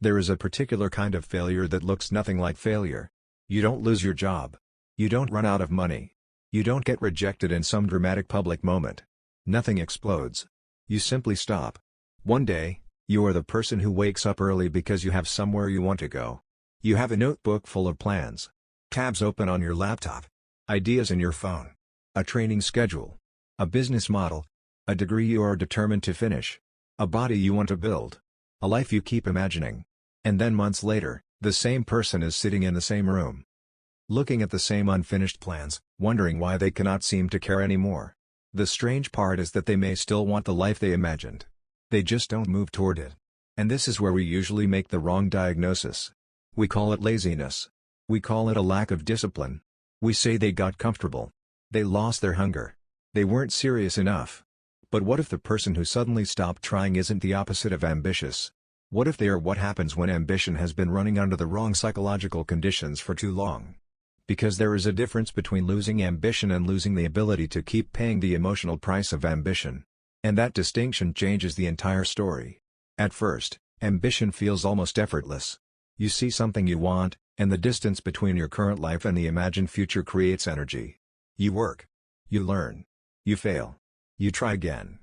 There is a particular kind of failure that looks nothing like failure. You don't lose your job. You don't run out of money. You don't get rejected in some dramatic public moment. Nothing explodes. You simply stop. One day, you are the person who wakes up early because you have somewhere you want to go. You have a notebook full of plans. Tabs open on your laptop. Ideas in your phone. A training schedule. A business model. A degree you are determined to finish. A body you want to build. A life you keep imagining. And then months later, the same person is sitting in the same room, looking at the same unfinished plans, wondering why they cannot seem to care anymore. The strange part is that they may still want the life they imagined. They just don't move toward it. And this is where we usually make the wrong diagnosis. We call it laziness. We call it a lack of discipline. We say they got comfortable. They lost their hunger. They weren't serious enough. But what if the person who suddenly stopped trying isn't the opposite of ambitious? What if they are what happens when ambition has been running under the wrong psychological conditions for too long? Because there is a difference between losing ambition and losing the ability to keep paying the emotional price of ambition. And that distinction changes the entire story. At first, ambition feels almost effortless. You see something you want, and the distance between your current life and the imagined future creates energy. You work. You learn. You fail. You try again.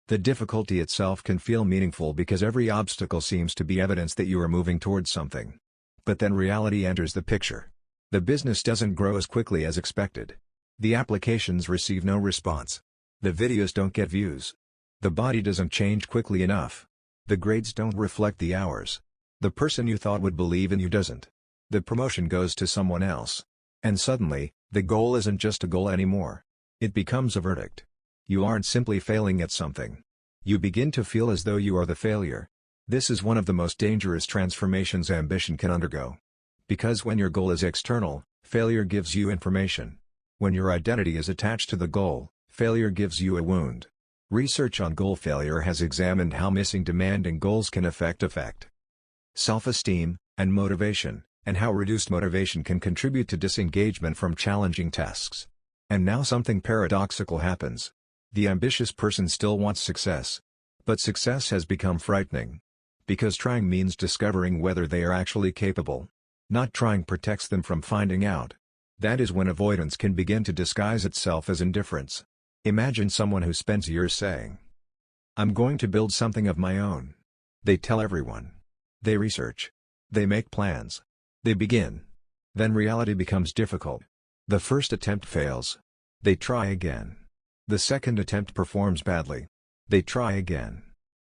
The difficulty itself can feel meaningful because every obstacle seems to be evidence that you are moving towards something. But then reality enters the picture. The business doesn't grow as quickly as expected. The applications receive no response. The videos don't get views. The body doesn't change quickly enough. The grades don't reflect the hours. The person you thought would believe in you doesn't. The promotion goes to someone else. And suddenly, the goal isn't just a goal anymore. It becomes a verdict. You aren't simply failing at something. You begin to feel as though you are the failure. This is one of the most dangerous transformations ambition can undergo. Because when your goal is external, failure gives you information. When your identity is attached to the goal, failure gives you a wound. Research on goal failure has examined how missing demanding goals can affect self-esteem, and motivation, and how reduced motivation can contribute to disengagement from challenging tasks. And now something paradoxical happens. The ambitious person still wants success. But success has become frightening. Because trying means discovering whether they are actually capable. Not trying protects them from finding out. That is when avoidance can begin to disguise itself as indifference. Imagine someone who spends years saying, "I'm going to build something of my own." They tell everyone. They research. They make plans. They begin. Then reality becomes difficult. The first attempt fails. They try again. The second attempt performs badly. They try again.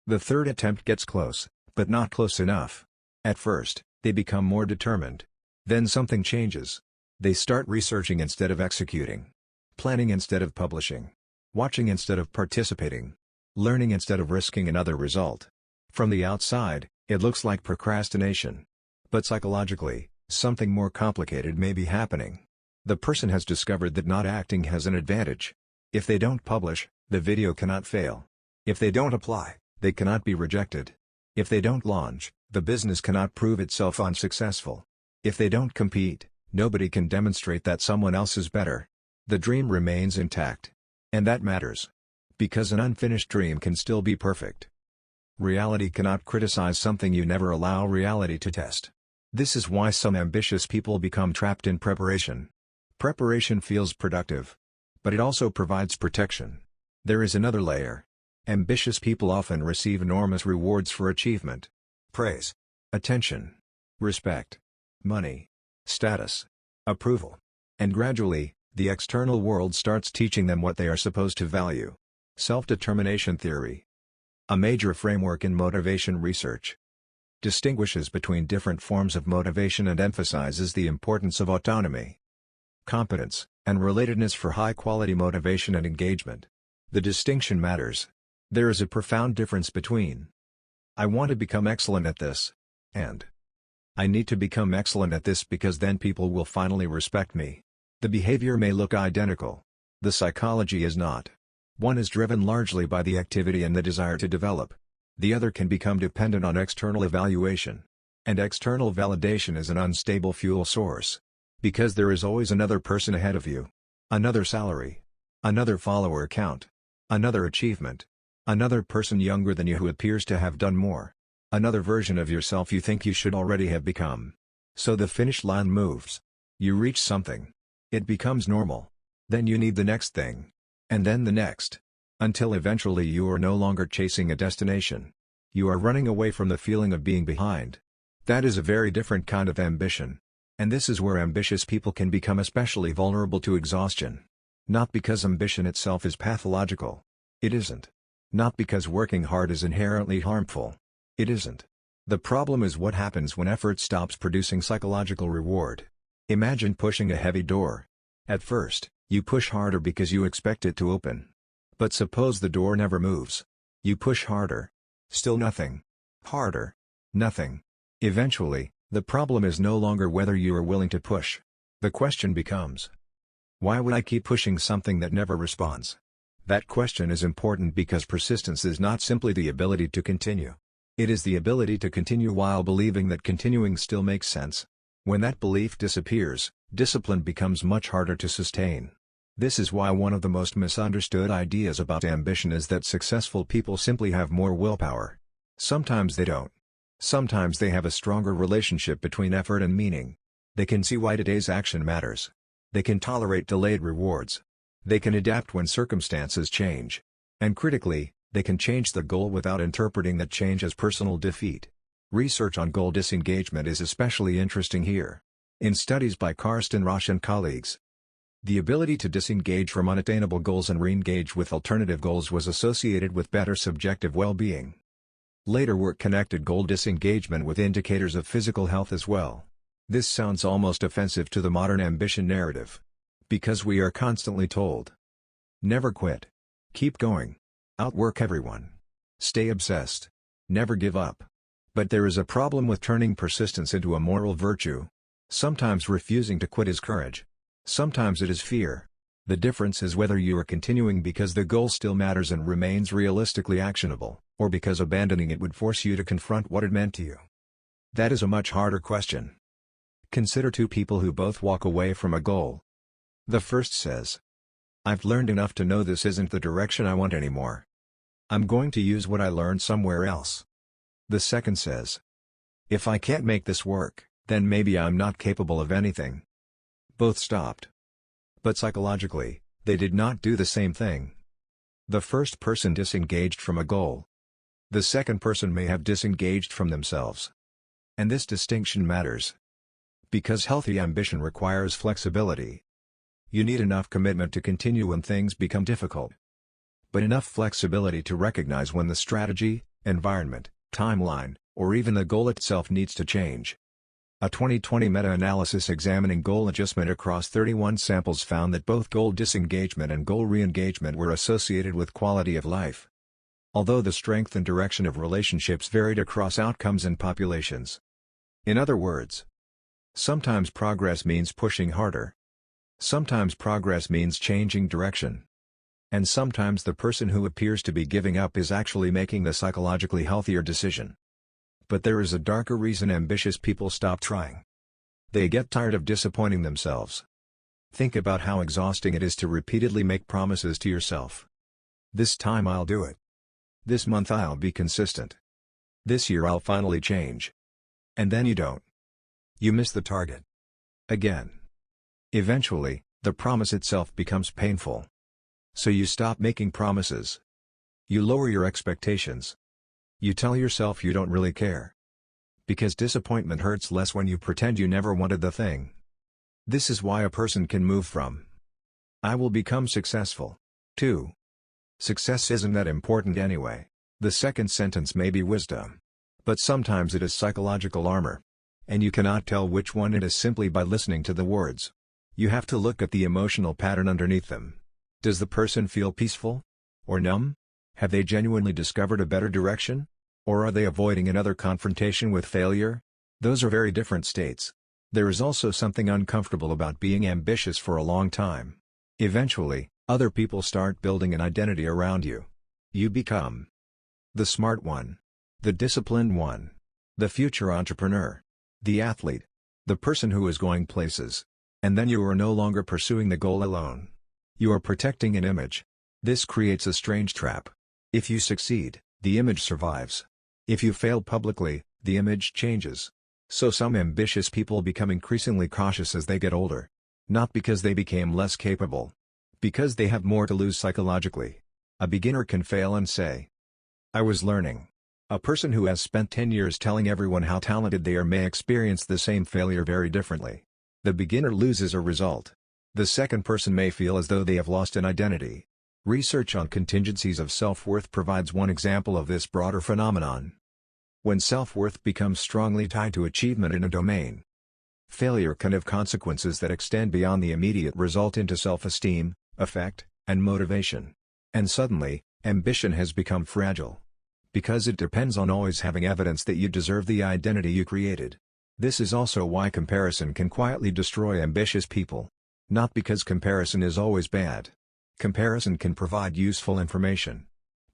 The third attempt gets close, but not close enough. At first, they become more determined. Then something changes. They start researching instead of executing. Planning instead of publishing. Watching instead of participating. Learning instead of risking another result. From the outside, it looks like procrastination. But psychologically, something more complicated may be happening. The person has discovered that not acting has an advantage. If they don't publish, the video cannot fail. If they don't apply, they cannot be rejected. If they don't launch, the business cannot prove itself unsuccessful. If they don't compete, nobody can demonstrate that someone else is better. The dream remains intact. And that matters. Because an unfinished dream can still be perfect. Reality cannot criticize something you never allow reality to test. This is why some ambitious people become trapped in preparation. Preparation feels productive. But it also provides protection. There is another layer. Ambitious people often receive enormous rewards for achievement. Praise. Attention. Respect. Money. Status. Approval. And gradually, the external world starts teaching them what they are supposed to value. Self-determination theory. A major framework in motivation research. Distinguishes between different forms of motivation and emphasizes the importance of autonomy, competence, and relatedness for high-quality motivation and engagement. The distinction matters. There is a profound difference between "I want to become excellent at this" and "I need to become excellent at this because then people will finally respect me." The behavior may look identical. The psychology is not. One is driven largely by the activity and the desire to develop. The other can become dependent on external evaluation. And external validation is an unstable fuel source. Because there is always another person ahead of you. Another salary. Another follower count. Another achievement. Another person younger than you who appears to have done more. Another version of yourself you think you should already have become. So the finish line moves. You reach something. It becomes normal. Then you need the next thing. And then the next. Until eventually you are no longer chasing a destination. You are running away from the feeling of being behind. That is a very different kind of ambition. And this is where ambitious people can become especially vulnerable to exhaustion. Not because ambition itself is pathological. It isn't. Not because working hard is inherently harmful. It isn't. The problem is what happens when effort stops producing psychological reward. Imagine pushing a heavy door. At first, you push harder because you expect it to open. But suppose the door never moves. You push harder. Still nothing. Harder. Nothing. Eventually, the problem is no longer whether you are willing to push. The question becomes, why would I keep pushing something that never responds? That question is important because persistence is not simply the ability to continue. It is the ability to continue while believing that continuing still makes sense. When that belief disappears, discipline becomes much harder to sustain. This is why one of the most misunderstood ideas about ambition is that successful people simply have more willpower. Sometimes they don't. Sometimes they have a stronger relationship between effort and meaning. They can see why today's action matters. They can tolerate delayed rewards. They can adapt when circumstances change. And critically, they can change the goal without interpreting that change as personal defeat. Research on goal disengagement is especially interesting here. In studies by Karsten Rosch and colleagues, the ability to disengage from unattainable goals and re-engage with alternative goals was associated with better subjective well-being. Later work connected goal disengagement with indicators of physical health as well. This sounds almost offensive to the modern ambition narrative. Because we are constantly told, never quit. Keep going. Outwork everyone. Stay obsessed. Never give up. But there is a problem with turning persistence into a moral virtue. Sometimes refusing to quit is courage. Sometimes it is fear. The difference is whether you are continuing because the goal still matters and remains realistically actionable, or because abandoning it would force you to confront what it meant to you. That is a much harder question. Consider two people who both walk away from a goal. The first says, I've learned enough to know this isn't the direction I want anymore. I'm going to use what I learned somewhere else. The second says, if I can't make this work, then maybe I'm not capable of anything. Both stopped. But psychologically, they did not do the same thing. The first person disengaged from a goal. The second person may have disengaged from themselves. And this distinction matters. Because healthy ambition requires flexibility. You need enough commitment to continue when things become difficult. But enough flexibility to recognize when the strategy, environment, timeline, or even the goal itself needs to change. A 2020 meta-analysis examining goal adjustment across 31 samples found that both goal disengagement and goal re-engagement were associated with quality of life. Although the strength and direction of relationships varied across outcomes and populations. In other words, sometimes progress means pushing harder. Sometimes progress means changing direction. And sometimes the person who appears to be giving up is actually making the psychologically healthier decision. But there is a darker reason ambitious people stop trying. They get tired of disappointing themselves. Think about how exhausting it is to repeatedly make promises to yourself. This time I'll do it. This month I'll be consistent. This year I'll finally change. And then you don't. You miss the target. Again. Eventually, the promise itself becomes painful. So you stop making promises. You lower your expectations. You tell yourself you don't really care. Because disappointment hurts less when you pretend you never wanted the thing. This is why a person can move from I will become successful to success isn't that important anyway. The second sentence may be wisdom. But sometimes it is psychological armor. And you cannot tell which one it is simply by listening to the words. You have to look at the emotional pattern underneath them. Does the person feel peaceful? Or numb? Have they genuinely discovered a better direction? Or are they avoiding another confrontation with failure? Those are very different states. There is also something uncomfortable about being ambitious for a long time. Eventually, other people start building an identity around you. You become the smart one, the disciplined one, the future entrepreneur, the athlete, the person who is going places. And then you are no longer pursuing the goal alone. You are protecting an image. This creates a strange trap. If you succeed, the image survives. If you fail publicly, the image changes. So some ambitious people become increasingly cautious as they get older. Not because they became less capable. Because they have more to lose psychologically. A beginner can fail and say, "I was learning." A person who has spent 10 years telling everyone how talented they are may experience the same failure very differently. The beginner loses a result. The second person may feel as though they have lost an identity. Research on contingencies of self-worth provides one example of this broader phenomenon. When self-worth becomes strongly tied to achievement in a domain, failure can have consequences that extend beyond the immediate result into self-esteem, affect, and motivation. And suddenly, ambition has become fragile. Because it depends on always having evidence that you deserve the identity you created. This is also why comparison can quietly destroy ambitious people. Not because comparison is always bad. Comparison can provide useful information.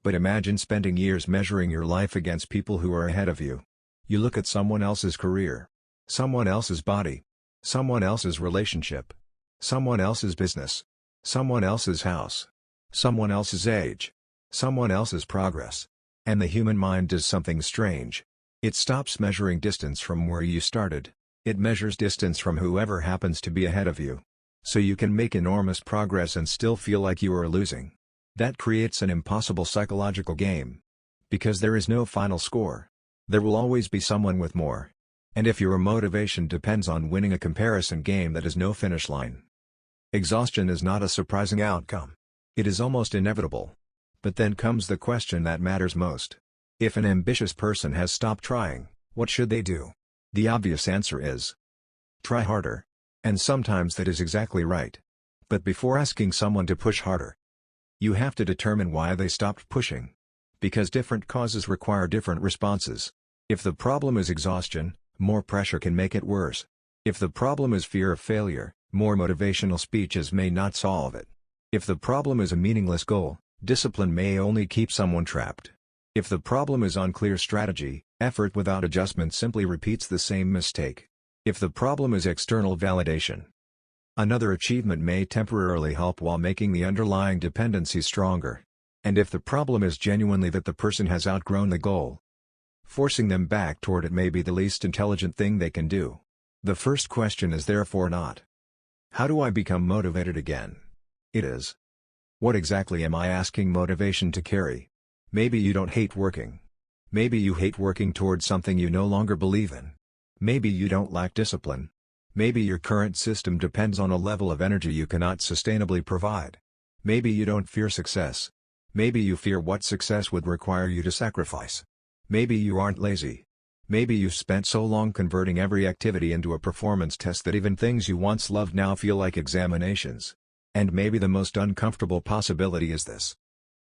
But imagine spending years measuring your life against people who are ahead of you. You look at someone else's career, someone else's body, someone else's relationship, someone else's business, someone else's house, someone else's age, someone else's progress. And the human mind does something strange. It stops measuring distance from where you started. It measures distance from whoever happens to be ahead of you. So you can make enormous progress and still feel like you are losing. That creates an impossible psychological game. Because there is no final score. There will always be someone with more. And if your motivation depends on winning a comparison game that has no finish line. Exhaustion is not a surprising outcome. It is almost inevitable. But then comes the question that matters most. If an ambitious person has stopped trying, what should they do? The obvious answer is, try harder. And sometimes that is exactly right. But before asking someone to push harder, you have to determine why they stopped pushing. Because different causes require different responses. If the problem is exhaustion, more pressure can make it worse. If the problem is fear of failure, more motivational speeches may not solve it. If the problem is a meaningless goal, discipline may only keep someone trapped. If the problem is unclear strategy, effort without adjustment simply repeats the same mistake. If the problem is external validation, another achievement may temporarily help while making the underlying dependency stronger. And if the problem is genuinely that the person has outgrown the goal, forcing them back toward it may be the least intelligent thing they can do. The first question is therefore not, how do I become motivated again? It is, what exactly am I asking motivation to carry? Maybe you don't hate working. Maybe you hate working towards something you no longer believe in. Maybe you don't lack discipline. Maybe your current system depends on a level of energy you cannot sustainably provide. Maybe you don't fear success. Maybe you fear what success would require you to sacrifice. Maybe you aren't lazy. Maybe you've spent so long converting every activity into a performance test that even things you once loved now feel like examinations. And maybe the most uncomfortable possibility is this.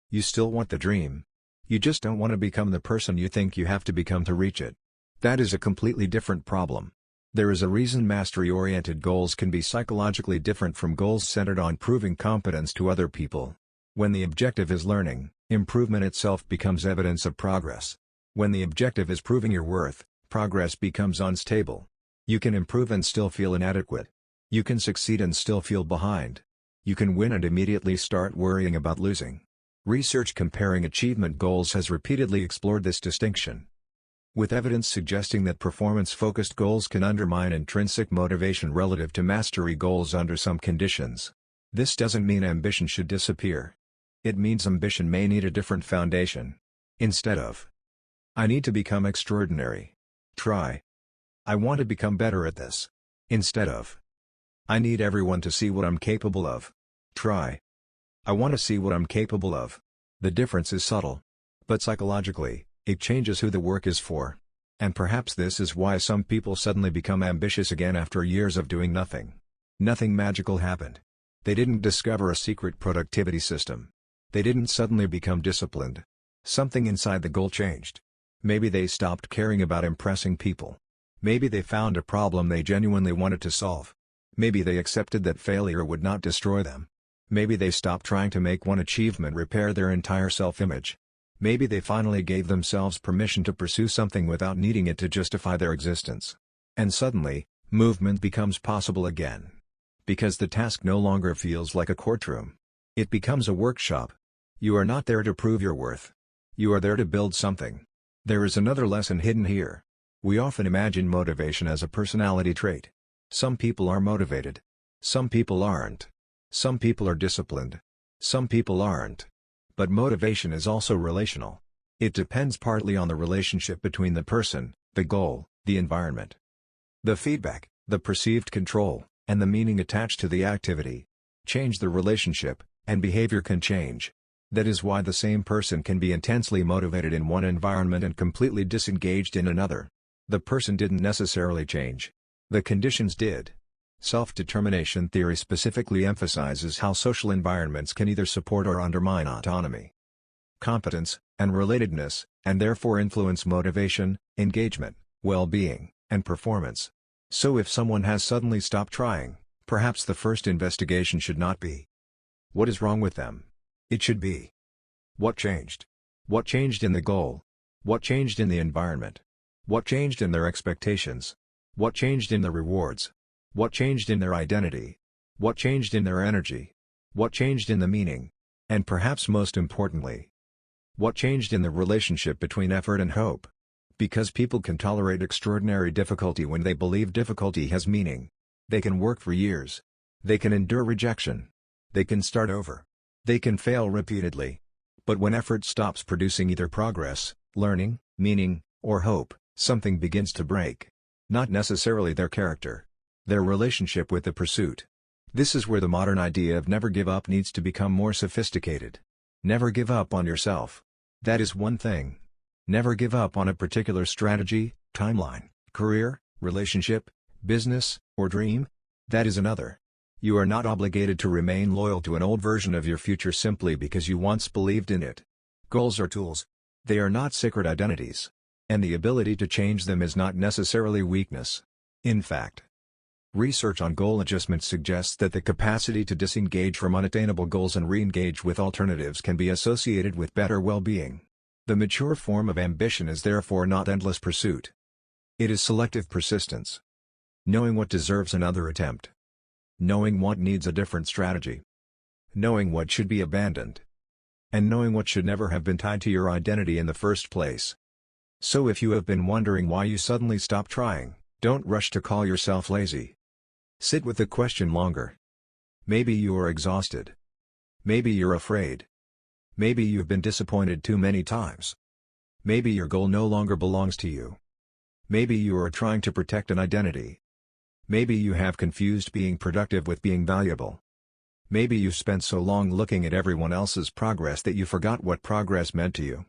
You still want the dream. You just don't want to become the person you think you have to become to reach it. That is a completely different problem. There is a reason mastery-oriented goals can be psychologically different from goals centered on proving competence to other people. When the objective is learning, improvement itself becomes evidence of progress. When the objective is proving your worth, progress becomes unstable. You can improve and still feel inadequate. You can succeed and still feel behind. You can win and immediately start worrying about losing. Research comparing achievement goals has repeatedly explored this distinction, with evidence suggesting that performance-focused goals can undermine intrinsic motivation relative to mastery goals under some conditions. This doesn't mean ambition should disappear. It means ambition may need a different foundation. Instead of, I need to become extraordinary, try, I want to become better at this. Instead of, I need everyone to see what I'm capable of, try, I want to see what I'm capable of. The difference is subtle. But psychologically, it changes who the work is for. And perhaps this is why some people suddenly become ambitious again after years of doing nothing. Nothing magical happened. They didn't discover a secret productivity system. They didn't suddenly become disciplined. Something inside the goal changed. Maybe they stopped caring about impressing people. Maybe they found a problem they genuinely wanted to solve. Maybe they accepted that failure would not destroy them. Maybe they stopped trying to make one achievement repair their entire self-image. Maybe they finally gave themselves permission to pursue something without needing it to justify their existence. And suddenly, movement becomes possible again. Because the task no longer feels like a courtroom. It becomes a workshop. You are not there to prove your worth. You are there to build something. There is another lesson hidden here. We often imagine motivation as a personality trait. Some people are motivated. Some people aren't. Some people are disciplined. Some people aren't. But motivation is also relational. It depends partly on the relationship between the person, the goal, the environment, the feedback, the perceived control, and the meaning attached to the activity. Change the relationship, and behavior can change. That is why the same person can be intensely motivated in one environment and completely disengaged in another. The person didn't necessarily change. The conditions did. Self-determination theory specifically emphasizes how social environments can either support or undermine autonomy, competence, and relatedness, and therefore influence motivation, engagement, well-being, and performance. So if someone has suddenly stopped trying, perhaps the first investigation should not be, what is wrong with them? It should be, what changed? What changed in the goal? What changed in the environment? What changed in their expectations? What changed in the rewards? What changed in their identity? What changed in their energy? What changed in the meaning? And perhaps most importantly, what changed in the relationship between effort and hope? Because people can tolerate extraordinary difficulty when they believe difficulty has meaning. They can work for years. They can endure rejection. They can start over. They can fail repeatedly. But when effort stops producing either progress, learning, meaning, or hope, something begins to break. Not necessarily their character. Their relationship with the pursuit. This is where the modern idea of never give up needs to become more sophisticated. Never give up on yourself. That is one thing. Never give up on a particular strategy, timeline, career, relationship, business, or dream. That is another. You are not obligated to remain loyal to an old version of your future simply because you once believed in it. Goals are tools. They are not sacred identities. And the ability to change them is not necessarily weakness. In fact, research on goal adjustment suggests that the capacity to disengage from unattainable goals and re-engage with alternatives can be associated with better well-being. The mature form of ambition is therefore not endless pursuit. It is selective persistence. Knowing what deserves another attempt. Knowing what needs a different strategy. Knowing what should be abandoned. And knowing what should never have been tied to your identity in the first place. So if you have been wondering why you suddenly stopped trying, don't rush to call yourself lazy. Sit with the question longer. Maybe you are exhausted. Maybe you're afraid. Maybe you've been disappointed too many times. Maybe your goal no longer belongs to you. Maybe you are trying to protect an identity. Maybe you have confused being productive with being valuable. Maybe you spent so long looking at everyone else's progress that you forgot what progress meant to you.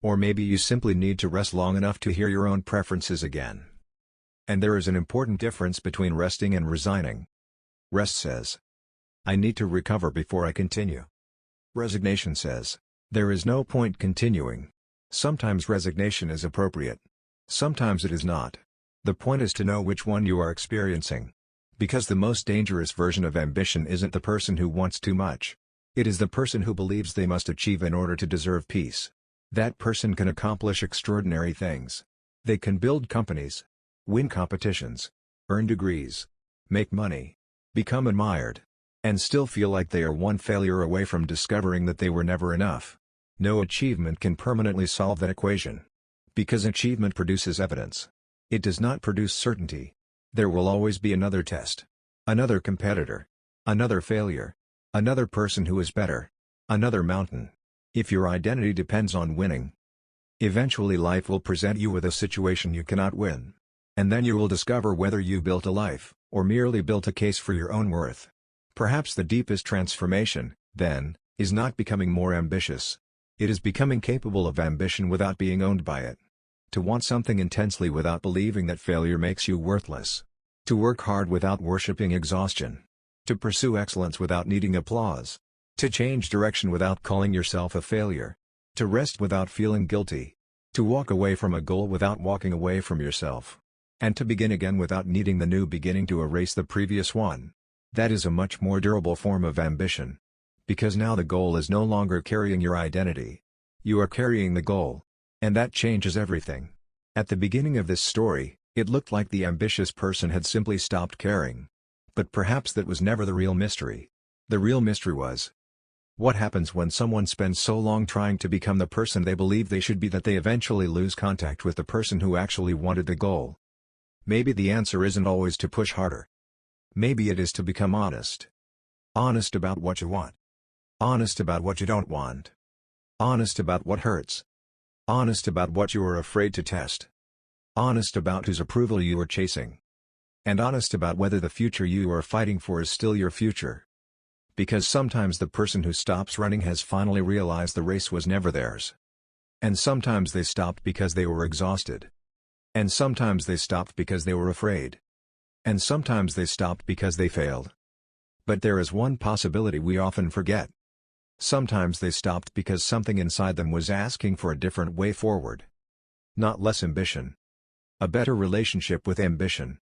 Or maybe you simply need to rest long enough to hear your own preferences again. And there is an important difference between resting and resigning. Rest says, I need to recover before I continue. Resignation says, there is no point continuing. Sometimes resignation is appropriate. Sometimes it is not. The point is to know which one you are experiencing. Because the most dangerous version of ambition isn't the person who wants too much. It is the person who believes they must achieve in order to deserve peace. That person can accomplish extraordinary things. They can build companies, win competitions, earn degrees, make money, become admired, and still feel like they are one failure away from discovering that they were never enough. No achievement can permanently solve that equation. Because achievement produces evidence. It does not produce certainty. There will always be another test. Another competitor. Another failure. Another person who is better. Another mountain. If your identity depends on winning, eventually life will present you with a situation you cannot win. And then you will discover whether you built a life, or merely built a case for your own worth. Perhaps the deepest transformation, then, is not becoming more ambitious. It is becoming capable of ambition without being owned by it. To want something intensely without believing that failure makes you worthless. To work hard without worshipping exhaustion. To pursue excellence without needing applause. To change direction without calling yourself a failure. To rest without feeling guilty. To walk away from a goal without walking away from yourself. And to begin again without needing the new beginning to erase the previous one. That is a much more durable form of ambition. Because now the goal is no longer carrying your identity. You are carrying the goal. And that changes everything. At the beginning of this story, it looked like the ambitious person had simply stopped caring. But perhaps that was never the real mystery. The real mystery was, What happens when someone spends so long trying to become the person they believe they should be that they eventually lose contact with the person who actually wanted the goal? Maybe the answer isn't always to push harder. Maybe it is to become honest. Honest about what you want. Honest about what you don't want. Honest about what hurts. Honest about what you are afraid to test. Honest about whose approval you are chasing. And honest about whether the future you are fighting for is still your future. Because sometimes the person who stops running has finally realized the race was never theirs. And sometimes they stopped because they were exhausted. And sometimes they stopped because they were afraid. And sometimes they stopped because they failed. But there is one possibility we often forget. Sometimes they stopped because something inside them was asking for a different way forward. Not less ambition. A better relationship with ambition.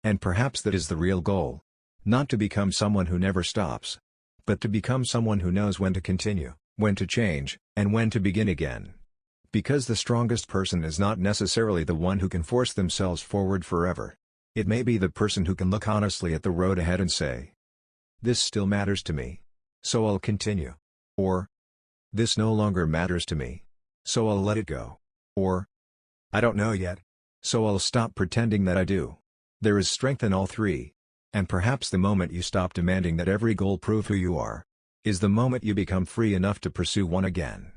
And perhaps that is the real goal. Not to become someone who never stops. But to become someone who knows when to continue, when to change, and when to begin again. Because the strongest person is not necessarily the one who can force themselves forward forever. It may be the person who can look honestly at the road ahead and say, "This still matters to me. So I'll continue." Or, "This no longer matters to me. So I'll let it go." Or, "I don't know yet. So I'll stop pretending that I do." There is strength in all three. And perhaps the moment you stop demanding that every goal prove who you are, is the moment you become free enough to pursue one again.